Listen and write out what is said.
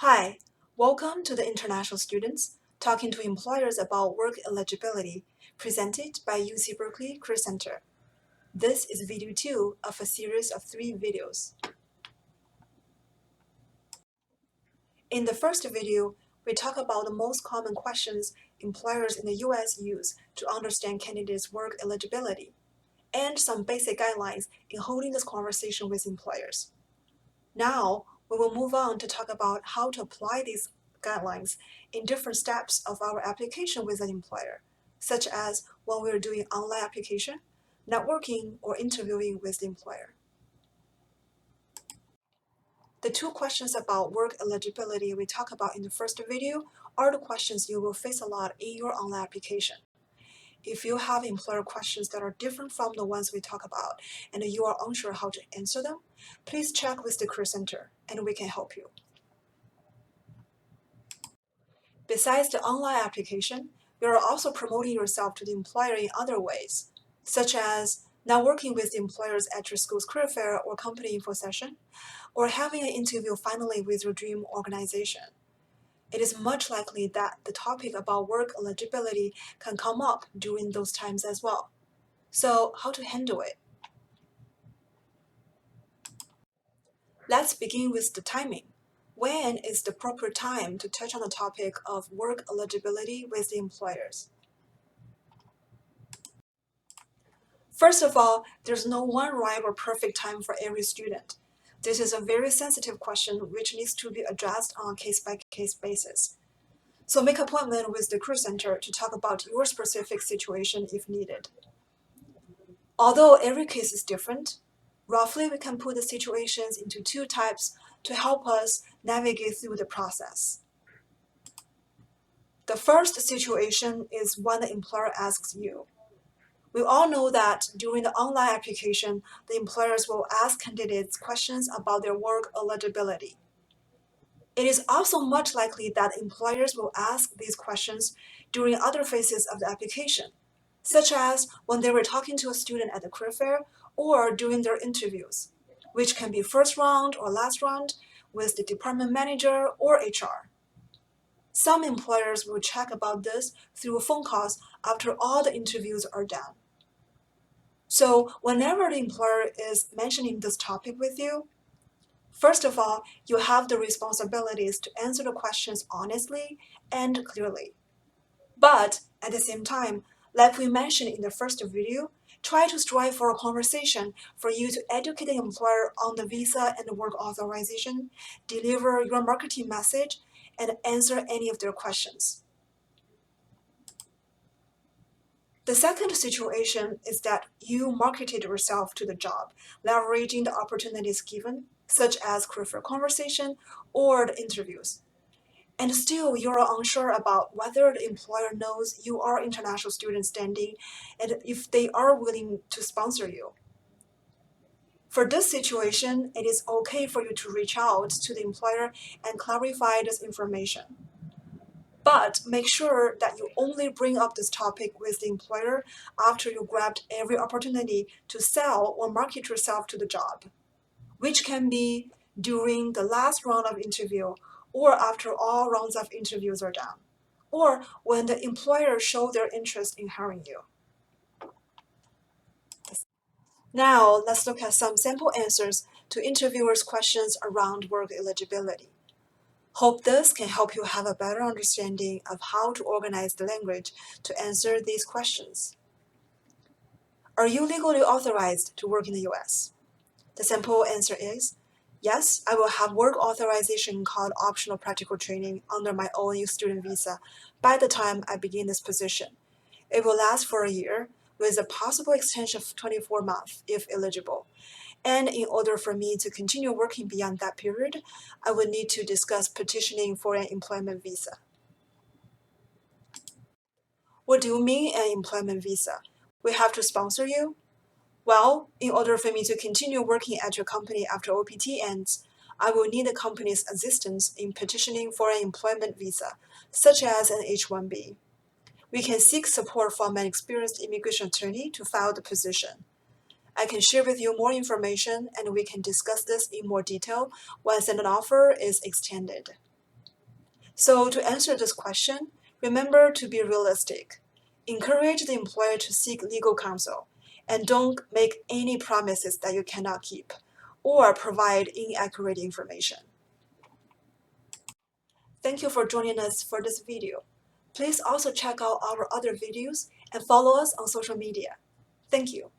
Hi, welcome to the International Students Talking to Employers About Work Eligibility, presented by UC Berkeley Career Center. This is video 2 of a series of 3 videos. In the first video, we talk about the most common questions employers in the US use to understand candidates' work eligibility, and some basic guidelines in holding this conversation with employers. Now, we will move on to talk about how to apply these guidelines in different steps of our application with an employer, such as when we are doing online application, networking, or interviewing with the employer. The 2 questions about work eligibility we talked about in the first video are the questions you will face a lot in your online application. If you have employer questions that are different from the ones we talk about and you are unsure how to answer them, please check with the Career Center and we can help you. Besides the online application, you are also promoting yourself to the employer in other ways, such as networking with the employers at your school's career fair or company info session, or having an interview finally with your dream organization. It is much likely that the topic about work eligibility can come up during those times as well. So, how to handle it? Let's begin with the timing. When is the proper time to touch on the topic of work eligibility with the employers? First of all, there's no one right or perfect time for every student. This is a very sensitive question which needs to be addressed on a case-by-case basis. So make an appointment with the Career Center to talk about your specific situation if needed. Although every case is different, roughly we can put the situations into 2 types to help us navigate through the process. The first situation is when the employer asks you. We all know that during the online application, the employers will ask candidates questions about their work eligibility. It is also much likely that employers will ask these questions during other phases of the application, such as when they were talking to a student at the career fair or during their interviews, which can be first round or last round with the department manager or HR. Some employers will check about this through phone calls after all the interviews are done. So whenever the employer is mentioning this topic with you, first of all, you have the responsibilities to answer the questions honestly and clearly. But at the same time, like we mentioned in the first video, try to strive for a conversation for you to educate the employer on the visa and the work authorization, deliver your marketing message, and answer any of their questions. The second situation is that you marketed yourself to the job, leveraging the opportunities given, such as career fair conversation or the interviews. And still, you're unsure about whether the employer knows you are international student standing and if they are willing to sponsor you. For this situation, it is okay for you to reach out to the employer and clarify this information. But make sure that you only bring up this topic with the employer after you grabbed every opportunity to sell or market yourself to the job, which can be during the last round of interview or after all rounds of interviews are done, or when the employer shows their interest in hiring you. Now, let's look at some sample answers to interviewers' questions around work eligibility. Hope this can help you have a better understanding of how to organize the language to answer these questions. Are you legally authorized to work in the US? The simple answer is, yes, I will have work authorization called optional practical training under my own student visa by the time I begin this position. It will last for a year with a possible extension of 24 months if eligible. And in order for me to continue working beyond that period, I would need to discuss petitioning for an employment visa. What do you mean an employment visa? We have to sponsor you? Well, in order for me to continue working at your company after OPT ends, I will need the company's assistance in petitioning for an employment visa, such as an H-1B. We can seek support from an experienced immigration attorney to file the petition. I can share with you more information and we can discuss this in more detail once an offer is extended. So to answer this question, remember to be realistic. Encourage the employer to seek legal counsel, and don't make any promises that you cannot keep or provide inaccurate information. Thank you for joining us for this video. Please also check out our other videos and follow us on social media. Thank you.